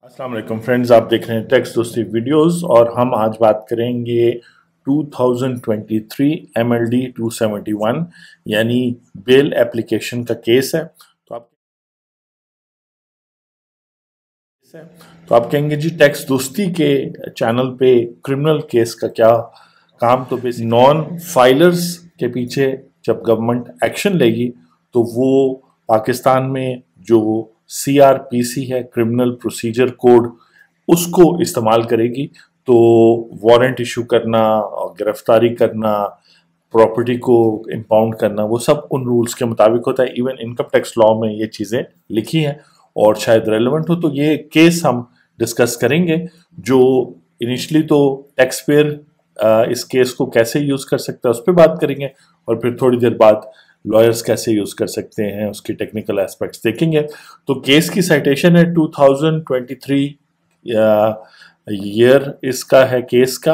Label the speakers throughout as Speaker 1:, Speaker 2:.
Speaker 1: अस्सलाम वालेकुम फ्रेंड्स, आप देख रहे हैं टेक्स्ट दोस्ती वीडियोस और हम आज बात करेंगे 2023 MLD 271 यानी बेल एप्लीकेशन का केस है। तो आप कहेंगे जी टेक्स्ट दोस्ती के चैनल पे क्रिमिनल केस का क्या काम। तो बेसिक नॉन फाइलर्स के पीछे जब गवर्नमेंट एक्शन लेगी तो वो पाकिस्तान में जो CRPC है, क्रिमिनल प्रोसीजर कोड, उसको इस्तेमाल करेगी। तो वारंट इशू करना, गिरफ्तारी करना, प्रॉपर्टी को इम्पाउंड करना, वो सब उन रूल्स के मुताबिक होता है। इवन इनकम टैक्स लॉ में ये चीज़ें लिखी हैं और शायद रेलेवेंट हो। तो ये केस हम डिस्कस करेंगे जो इनिशियली तो टैक्स पेयर इस केस को कैसे यूज़ कर सकता है उस पर बात करेंगे और फिर थोड़ी देर बाद लॉयर्स कैसे यूज़ कर सकते हैं उसकी टेक्निकल एस्पेक्ट्स देखेंगे। तो केस की साइटेशन है 2023 ईयर इसका है केस का।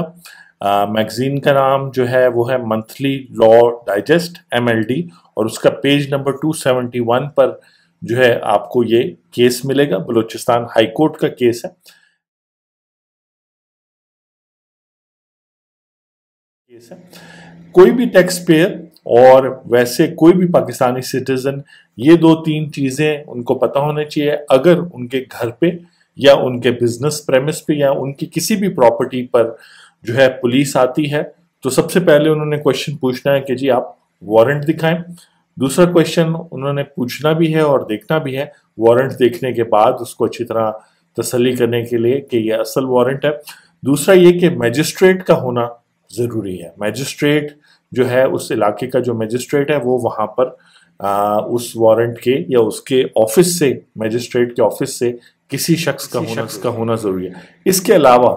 Speaker 1: मैगजीन का नाम जो है वो है मंथली लॉ डाइजेस्ट MLD और उसका पेज नंबर 271 पर जो है आपको ये केस मिलेगा। बलूचिस्तान हाई कोर्ट का केस है। कोई भी टैक्स पेयर और वैसे कोई भी पाकिस्तानी सिटीजन, ये दो तीन चीजें उनको पता होनी चाहिए। अगर उनके घर पे या उनके बिजनेस प्रेमिस पे या उनकी किसी भी प्रॉपर्टी पर जो है पुलिस आती है तो सबसे पहले उन्होंने क्वेश्चन पूछना है कि जी आप वारंट दिखाएं। दूसरा क्वेश्चन उन्होंने पूछना भी है और देखना भी है। वारंट देखने के बाद उसको अच्छी तरह तसल्ली करने के लिए कि ये असल वारंट है। दूसरा ये कि मैजिस्ट्रेट का होना ज़रूरी है। मैजिस्ट्रेट जो है उस इलाके का जो मैजिस्ट्रेट है वो वहाँ पर उस वारंट के या उसके ऑफिस से, मैजिस्ट्रेट के ऑफिस से किसी शख्स का होना ज़रूरी है। इसके अलावा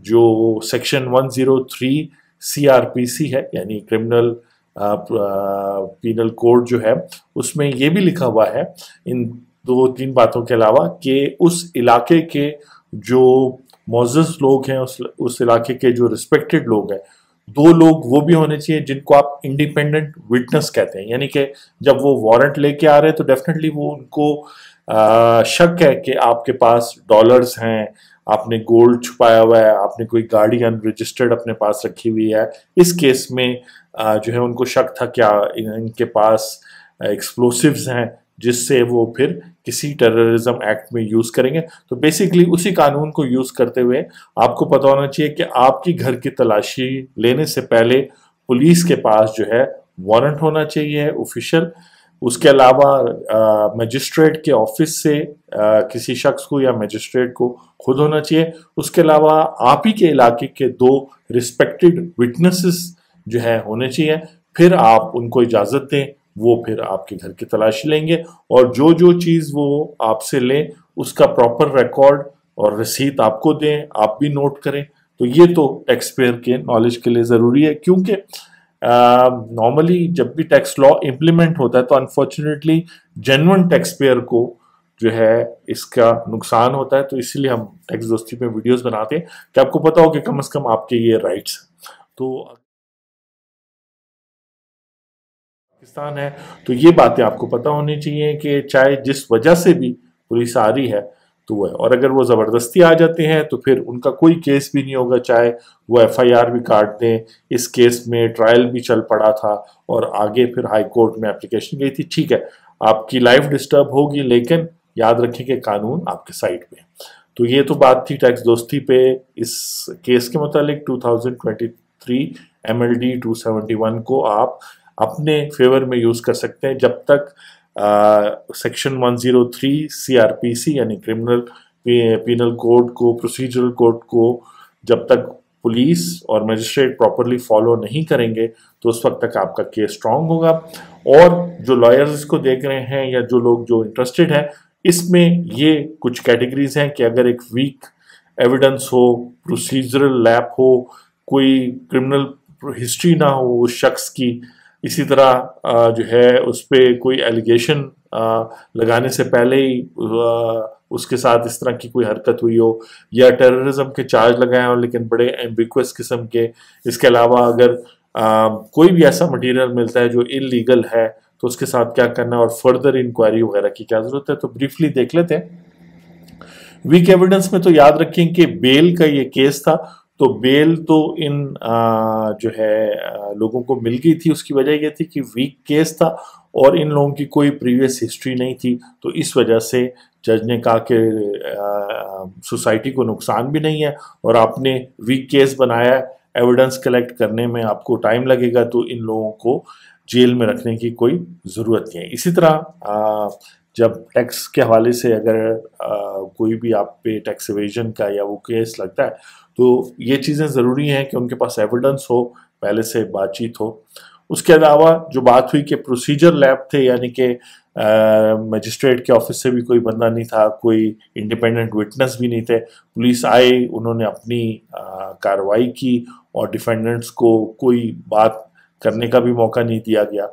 Speaker 1: जो सेक्शन 103 CRPC है यानी क्रिमिनल पीनल कोड जो है उसमें ये भी लिखा हुआ है इन दो तीन बातों के अलावा कि उस इलाके के जो मोअज़्ज़ज़ लोग हैं, उस इलाके के जो रिस्पेक्टेड लोग हैं, दो लोग वो भी होने चाहिए जिनको आप इंडिपेंडेंट विटनेस कहते हैं। यानी कि जब वो वारंट लेके आ रहे हैं तो डेफिनेटली वो उनको शक है कि आपके पास डॉलर्स हैं, आपने गोल्ड छुपाया हुआ है, आपने कोई गाड़ी अनरजिस्टर्ड अपने पास रखी हुई है। इस केस में जो है उनको शक था क्या इनके पास एक्सप्लोसिव्स हैं जिससे वो फिर किसी टेररिज्म एक्ट में यूज करेंगे। तो बेसिकली उसी कानून को यूज करते हुए आपको पता होना चाहिए कि आपकी घर की तलाशी लेने से पहले पुलिस के पास जो है वारंट होना चाहिए ऑफिशियल। उसके अलावा मजिस्ट्रेट के ऑफिस से किसी शख्स को या मजिस्ट्रेट को खुद होना चाहिए। उसके अलावा आप ही के इलाके के दो रिस्पेक्टेड विटनेसेस जो है होने चाहिए। फिर आप उनको इजाज़त दें, वो फिर आपके घर की तलाशी लेंगे और जो जो चीज़ वो आपसे लें उसका प्रॉपर रिकॉर्ड और रसीद आपको दें, आप भी नोट करें। तो ये तो टैक्स पेयर के नॉलेज के लिए ज़रूरी है क्योंकि नॉर्मली जब भी टैक्स लॉ इम्प्लीमेंट होता है तो अनफॉर्चुनेटली जेन्युइन टैक्स पेयर को जो है इसका नुकसान होता है। तो इसीलिए हम टैक्स दोस्ती पे वीडियोस बनाते हैं कि आपको पता हो कि कम से कम आपके ये राइट्स। तो पाकिस्तान है तो ये बातें आपको पता होनी चाहिए कि चाहे जिस वजह से भी पुलिस आ रही है तो वो है, और अगर वो ज़बरदस्ती आ जाते हैं तो फिर उनका कोई केस भी नहीं होगा, चाहे वो FIR भी काट दें। इस केस में ट्रायल भी चल पड़ा था और आगे फिर हाई कोर्ट में एप्लीकेशन गई थी। ठीक है, आपकी लाइफ डिस्टर्ब होगी लेकिन याद रखें कि कानून आपके साइड पे है। तो ये तो बात थी टैक्स दोस्ती पे इस केस के मुतालिक। 2023 MLD 271 को आप अपने फेवर में यूज कर सकते हैं जब तक सेक्शन 103 CRPC यानी क्रिमिनल पीनल कोड को, प्रोसीजरल कोड को जब तक पुलिस और मजिस्ट्रेट प्रॉपरली फॉलो नहीं करेंगे तो उस वक्त तक आपका केस स्ट्रांग होगा। और जो लॉयर्स इसको देख रहे हैं या जो लोग जो इंटरेस्टेड हैं इसमें, ये कुछ कैटेगरीज हैं कि अगर एक वीक एविडेंस हो, प्रोसीजरल लैप हो, कोई क्रिमिनल हिस्ट्री ना हो उस शख्स की, इसी तरह जो है उस पर कोई एलिगेशन लगाने से पहले ही उसके साथ इस तरह की कोई हरकत हुई हो या टेररिज्म के चार्ज लगाए हो लेकिन बड़े एम्बिक्वस किस्म के। इसके अलावा अगर कोई भी ऐसा मटेरियल मिलता है जो इलीगल है तो उसके साथ क्या करना है और फर्दर इंक्वायरी वगैरह की क्या जरूरत है। तो ब्रीफली देख लेते हैं वीक एविडेंस में तो याद रखें कि बेल का ये केस था, तो बेल तो इन जो है लोगों को मिल गई थी। उसकी वजह ये थी कि वीक केस था और इन लोगों की कोई प्रीवियस हिस्ट्री नहीं थी, तो इस वजह से जज ने कहा कि सोसाइटी को नुकसान भी नहीं है और आपने वीक केस बनाया, एविडेंस कलेक्ट करने में आपको टाइम लगेगा, तो इन लोगों को जेल में रखने की कोई ज़रूरत नहीं है। इसी तरह जब टैक्स के हवाले से अगर कोई भी आप पे टैक्स एवेजन का या वो केस लगता है, तो ये चीज़ें ज़रूरी हैं कि उनके पास एविडेंस हो, पहले से बातचीत हो। उसके अलावा जो बात हुई कि प्रोसीजर लैब थे, यानी कि मजिस्ट्रेट के ऑफिस से भी कोई बंदा नहीं था, कोई इंडिपेंडेंट विटनेस भी नहीं थे, पुलिस आए, उन्होंने अपनी कार्रवाई की और डिफेंडेंट्स को कोई बात करने का भी मौका नहीं दिया गया।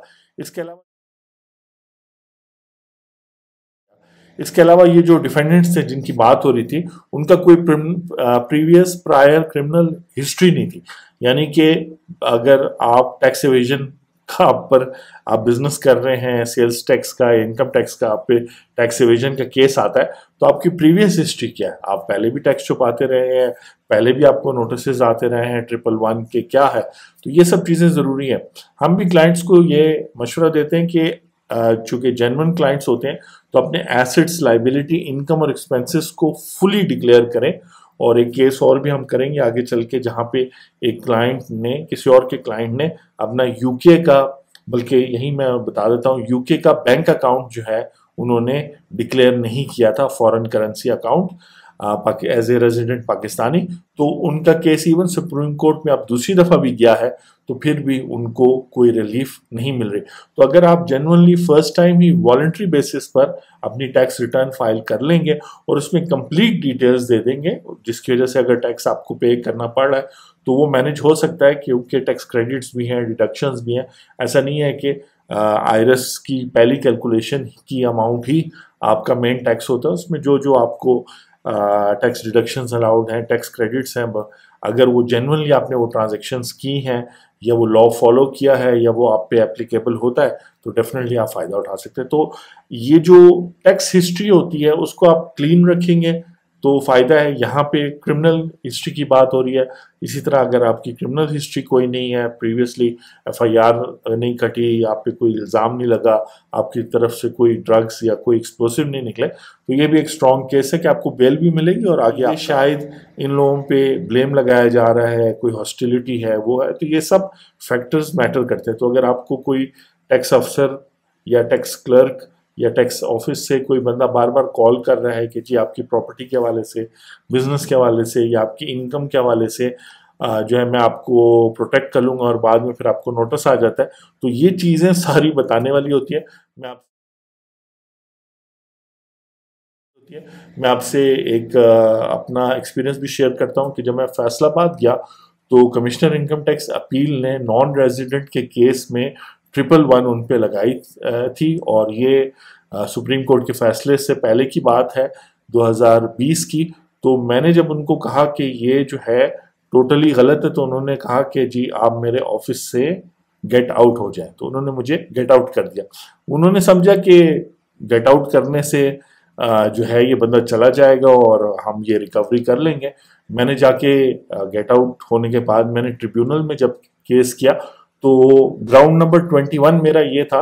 Speaker 1: इसके अलावा ये जो डिफेंडेंट्स थे जिनकी बात हो रही थी, उनका कोई प्रीवियस प्रायर क्रिमिनल हिस्ट्री नहीं थी। यानी कि अगर आप टैक्स एवेजन का पर आप बिजनेस कर रहे हैं, सेल्स टैक्स का, इनकम टैक्स का, आप पे टैक्स एवेजन का केस आता है, तो आपकी प्रीवियस हिस्ट्री क्या है? आप पहले भी टैक्स छुपाते रहे हैं, पहले भी आपको नोटिस आते रहे हैं 111 के, क्या है? तो ये सब चीज़ें ज़रूरी हैं। हम भी क्लाइंट्स को ये मशवरा देते हैं कि चूंकि जेन्युइन क्लाइंट्स होते हैं, तो अपने एसेट्स, लाइबिलिटी, इनकम और एक्सपेंसेस को फुली डिक्लेयर करें। और एक केस और भी हम करेंगे आगे चल के, जहां पे एक क्लाइंट ने, किसी और के क्लाइंट ने अपना यूके का, बल्कि यही मैं बता देता हूँ, यूके का बैंक अकाउंट जो है उन्होंने डिक्लेयर नहीं किया था, foreign currency account, as a resident Pakistani. तो उनका केस इवन सुप्रीम कोर्ट में अब दूसरी दफा भी गया है, तो फिर भी उनको कोई रिलीफ नहीं मिल रही। तो अगर आप जेन्युइनली फर्स्ट टाइम ही वॉलंटरी बेसिस पर अपनी टैक्स रिटर्न फाइल कर लेंगे और उसमें कंप्लीट डिटेल्स दे देंगे, जिसकी वजह से अगर टैक्स आपको पे करना पड़ रहा है तो वो मैनेज हो सकता है, क्योंकि टैक्स क्रेडिट्स भी हैं, डिडक्शंस भी हैं। ऐसा नहीं है कि आईआरएस की पहली कैलकुलेशन की अमाउंट ही आपका मेन टैक्स होता है। उसमें जो जो आपको टैक्स डिडक्शंस अलाउड हैं, टैक्स क्रेडिट्स हैं, अगर वो जेन्युइनली आपने वो ट्रांजैक्शंस की हैं या वो लॉ फॉलो किया है या वो आप पे एप्लीकेबल होता है, तो डेफिनेटली आप फ़ायदा उठा सकते हैं। तो ये जो टैक्स हिस्ट्री होती है उसको आप क्लीन रखेंगे तो फ़ायदा है। यहाँ पे क्रिमिनल हिस्ट्री की बात हो रही है, इसी तरह अगर आपकी क्रिमिनल हिस्ट्री कोई नहीं है, प्रीवियसली एफआईआर नहीं कटी, आप पे कोई इल्ज़ाम नहीं लगा, आपकी तरफ से कोई ड्रग्स या कोई एक्सप्लोसिव नहीं निकले, तो ये भी एक स्ट्रॉन्ग केस है कि आपको बेल भी मिलेगी और आगे शायद इन लोगों पे ब्लेम लगाया जा रहा है, कोई हॉस्टिलिटी है, वो है, तो ये सब फैक्टर्स मैटर करते हैं। तो अगर आपको कोई टैक्स अफसर या टैक्स क्लर्क या टैक्स ऑफिस से कोई बंदा बार बार कॉल कर रहा है कि जी आपकी प्रॉपर्टी के हवाले से, बिजनेस के हवाले से या आपकी इनकम के हवाले से जो है मैं आपको प्रोटेक्ट कर लूंगा, और बाद में फिर आपको नोटिस आ जाता है, तो ये चीज़ें सारी बताने वाली होती है। मैं आपसे एक अपना एक्सपीरियंस भी शेयर करता हूँ कि जब मैं फैसलाबाद गया तो कमिश्नर इनकम टैक्स अपील ने नॉन रेजिडेंट के केस में 111 उन पे लगाई थी, और ये सुप्रीम कोर्ट के फैसले से पहले की बात है, 2020 की। तो मैंने जब उनको कहा कि ये जो है टोटली गलत है, तो उन्होंने कहा कि जी आप मेरे ऑफिस से गेट आउट हो जाए, तो उन्होंने मुझे गेट आउट कर दिया। उन्होंने समझा कि गेट आउट करने से जो है ये बंदा चला जाएगा और हम ये रिकवरी कर लेंगे। मैंने जाके गेट आउट होने के बाद मैंने ट्रिब्यूनल में जब केस किया, तो ग्राउंड नंबर 21 मेरा ये था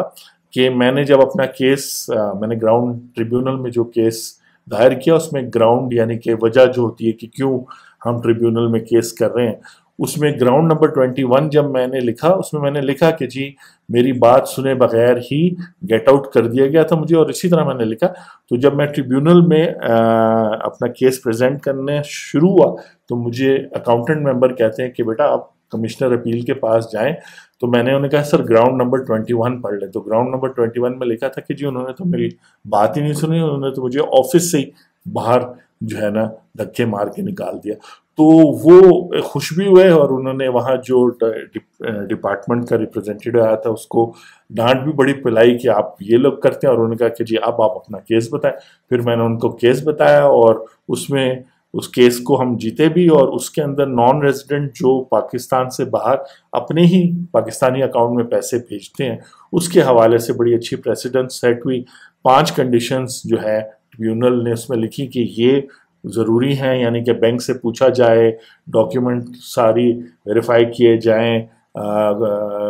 Speaker 1: कि मैंने जब अपना केस मैंने ग्राउंड ट्रिब्यूनल में जो केस दायर किया, उसमें ग्राउंड यानी कि वजह जो होती है कि क्यों हम ट्रिब्यूनल में केस कर रहे हैं, उसमें ग्राउंड नंबर 21 जब मैंने लिखा, उसमें मैंने लिखा कि जी मेरी बात सुने बगैर ही गेट आउट कर दिया गया था मुझे। और इसी तरह मैंने लिखा, तो जब मैं ट्रिब्यूनल में अपना केस प्रेजेंट करने शुरू हुआ, तो मुझे अकाउंटेंट मेंबर कहते हैं कि बेटा आप कमिश्नर अपील के पास जाएं। तो मैंने उन्हें कहा सर ग्राउंड नंबर 21 पढ़ ले। तो ग्राउंड नंबर 21 में लिखा था कि जी उन्होंने तो मेरी बात ही नहीं सुनी, उन्होंने तो मुझे ऑफिस से ही बाहर जो है ना धक्के मार के निकाल दिया। तो वो खुश भी हुए, और उन्होंने वहाँ जो डिपार्टमेंट का रिप्रेजेंटेटिव आया था उसको डांट भी बड़ी पिलाई कि आप ये लोग करते हैं, और उन्होंने कहा कि जी अब आप अपना केस बताएं। फिर मैंने उनको केस बताया, और उसमें उस केस को हम जीते भी, और उसके अंदर नॉन रेजिडेंट जो पाकिस्तान से बाहर अपने ही पाकिस्तानी अकाउंट में पैसे भेजते हैं, उसके हवाले से बड़ी अच्छी प्रेसिडेंट सेट हुई। 5 कंडीशंस जो है ट्रिब्यूनल ने उसमें लिखी कि ये ज़रूरी हैं, यानी कि बैंक से पूछा जाए, डॉक्यूमेंट सारी वेरीफाई किए जाएं,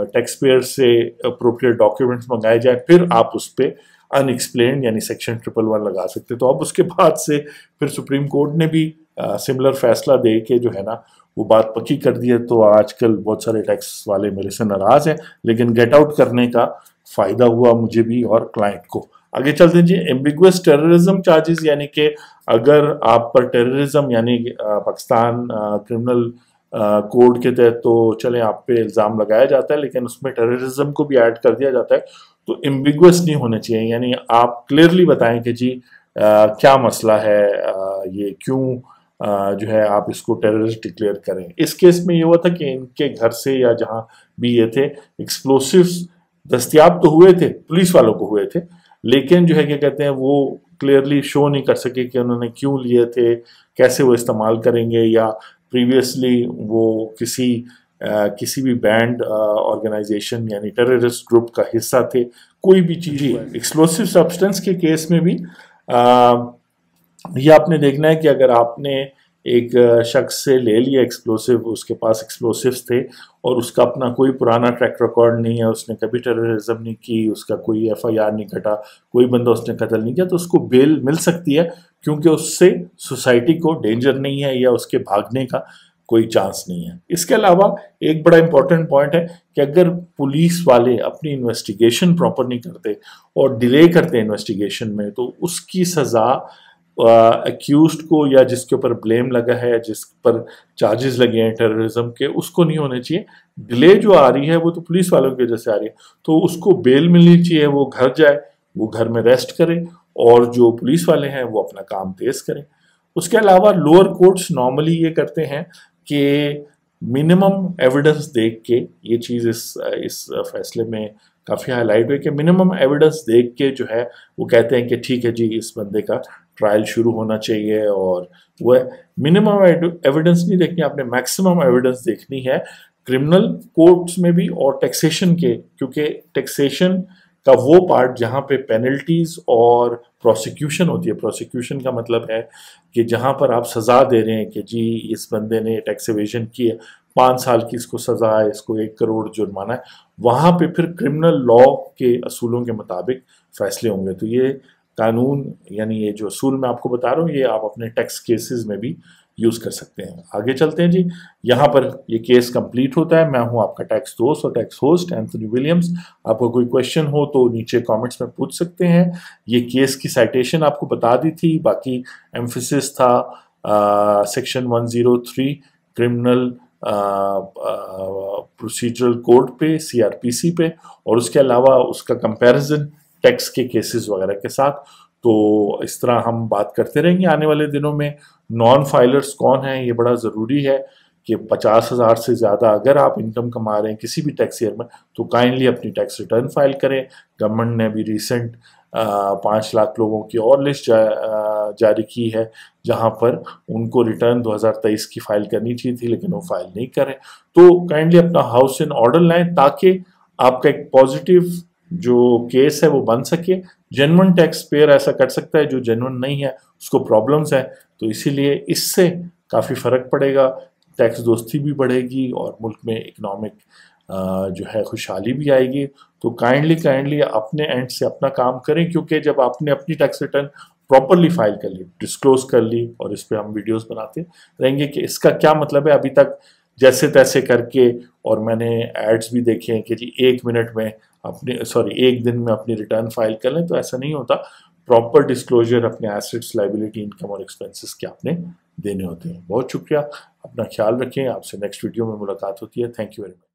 Speaker 1: टैक्स पेयर से अप्रोप्रिएट डॉक्यूमेंट्स मंगाए जाए, फिर आप उस पर अनएक्सप्लेन्ड यानी सेक्शन 111 लगा सकते। तो अब उसके बाद से फिर सुप्रीम कोर्ट ने भी सिमिलर फैसला दे के जो है ना वो बात पक्की कर दी है। तो आजकल बहुत सारे टैक्स वाले मेरे से नाराज हैं, लेकिन गेट आउट करने का फायदा हुआ मुझे भी और क्लाइंट को। आगे चलते हैं जी। एम्बिगुअस टेररिज्म चार्जेस, यानी कि अगर आप पर टेररिज्म यानी पाकिस्तान क्रिमिनल कोड के तहत तो चले आप पे इल्ज़ाम लगाया जाता है, लेकिन उसमें टेररिज्म को भी ऐड कर दिया जाता है, तो एम्बिगुअस नहीं होने चाहिए। यानी आप क्लियरली बताएं कि जी क्या मसला है, ये क्यों जो है आप इसको टेररिस्ट डिक्लेयर करें। इस केस में ये हुआ था कि इनके घर से या जहां भी ये थे एक्सप्लोसिव्स दस्तियाब तो हुए थे, पुलिस वालों को हुए थे, लेकिन जो है क्या कहते हैं वो क्लियरली शो नहीं कर सके कि उन्होंने क्यों लिए थे, कैसे वो इस्तेमाल करेंगे, या प्रीवियसली वो किसी भी बैंड ऑर्गेनाइजेशन यानी टेररिस्ट ग्रुप का हिस्सा थे, कोई भी चीज़। एक्सप्लोसिव सब्सटेंस के केस में भी ये आपने देखना है कि अगर आपने एक शख्स से ले लिया एक्सप्लोसिव, उसके पास एक्सप्लोसिव्स थे और उसका अपना कोई पुराना ट्रैक रिकॉर्ड नहीं है, उसने कभी टेररिज्म नहीं की, उसका कोई FIR नहीं कटा, कोई बंदा उसने कत्ल नहीं किया, तो उसको बेल मिल सकती है, क्योंकि उससे सोसाइटी को डेंजर नहीं है या उसके भागने का कोई चांस नहीं है। इसके अलावा एक बड़ा इंपॉर्टेंट पॉइंट है कि अगर पुलिस वाले अपनी इन्वेस्टिगेशन प्रॉपर नहीं करते और डिले करते इन्वेस्टिगेशन में, तो उसकी सज़ा अक्यूज्ड को या जिसके ऊपर ब्लेम लगा है, जिस पर चार्जेस लगे हैं टेररिज्म के, उसको नहीं होने चाहिए। डिले जो आ रही है वो तो पुलिस वालों की वजह से आ रही है, तो उसको बेल मिलनी चाहिए, वो घर जाए, वो घर में रेस्ट करे, और जो पुलिस वाले हैं वो अपना काम तेज करें। उसके अलावा लोअर कोर्ट्स नॉर्मली ये करते हैं कि मिनिमम एविडेंस देख के, ये चीज़ इस फैसले में काफ़ी हाईलाइट हुई कि मिनिमम एविडेंस देख के जो है वो कहते हैं कि ठीक है जी इस बंदे का ट्रायल शुरू होना चाहिए, और वह मिनिमम एविडेंस नहीं देखनी, आपने मैक्सिमम एविडेंस देखनी है क्रिमिनल कोर्ट्स में भी और टैक्सेशन के, क्योंकि टैक्सेशन का वो पार्ट जहाँ पे पेनल्टीज और प्रोसिक्यूशन होती है। प्रोसिक्यूशन का मतलब है कि जहाँ पर आप सज़ा दे रहे हैं कि जी इस बंदे ने टैक्स एवेजन की है, 5 साल की इसको सज़ा है, इसको 1 करोड़ जुर्माना है, वहाँ पे फिर क्रिमिनल लॉ के असूलों के मुताबिक फैसले होंगे। तो ये कानून यानी ये जो असूल मैं आपको बता रहा हूँ ये आप अपने टैक्स केसेस में भी यूज़ कर सकते हैं। आगे चलते हैं जी। यहाँ पर ये केस कंप्लीट होता है। मैं हूँ आपका टैक्स दोस्त और टैक्स होस्ट एंथनी विलियम्स। आपको कोई क्वेश्चन हो तो नीचे कमेंट्स में पूछ सकते हैं। ये केस की साइटेशन आपको बता दी थी, बाकी एम्फेसिस था सेक्शन 103 क्रिमिनल प्रोसीजरल कोड पे, CRPC पे, और उसके अलावा उसका कंपैरिजन टैक्स के केसेस वगैरह के साथ। तो इस तरह हम बात करते रहेंगे आने वाले दिनों में। नॉन फाइलर्स कौन हैं ये बड़ा ज़रूरी है कि 50,000 से ज़्यादा अगर आप इनकम कमा रहे हैं किसी भी टैक्स ईयर में तो काइंडली अपनी टैक्स रिटर्न फाइल करें। गवर्नमेंट ने अभी रिसेंट 5 लाख लोगों की और लिस्ट जारी की है जहां पर उनको रिटर्न 2023 की फाइल करनी चाहिए थी, लेकिन वो फाइल नहीं करें। तो काइंडली अपना हाउस इन ऑर्डर लाएं ताकि आपका एक पॉजिटिव जो केस है वो बन सके। जेन्युइन टैक्स पेयर ऐसा कर सकता है, जो जेन्युइन नहीं है उसको प्रॉब्लम्स है। तो इसीलिए इससे काफ़ी फ़र्क पड़ेगा, टैक्स दोस्ती भी बढ़ेगी और मुल्क में इकनॉमिक जो है खुशहाली भी आएगी। तो काइंडली अपने एंड से अपना काम करें, क्योंकि जब आपने अपनी टैक्स रिटर्न प्रॉपरली फाइल कर ली, डिस्क्लोज कर ली, और इस पर हम वीडियोस बनाते रहेंगे कि इसका क्या मतलब है। अभी तक जैसे तैसे करके, और मैंने एड्स भी देखे हैं कि जी 1 मिनट में एक दिन में अपनी रिटर्न फाइल कर लें, तो ऐसा नहीं होता। प्रॉपर डिस्क्लोजर अपने एसेट्स, लाइबिलिटी, इनकम और एक्सपेंसेस के आपने देने होते हैं। बहुत शुक्रिया, अपना ख्याल रखें। आपसे नेक्स्ट वीडियो में मुलाकात होती है। Thank you very much.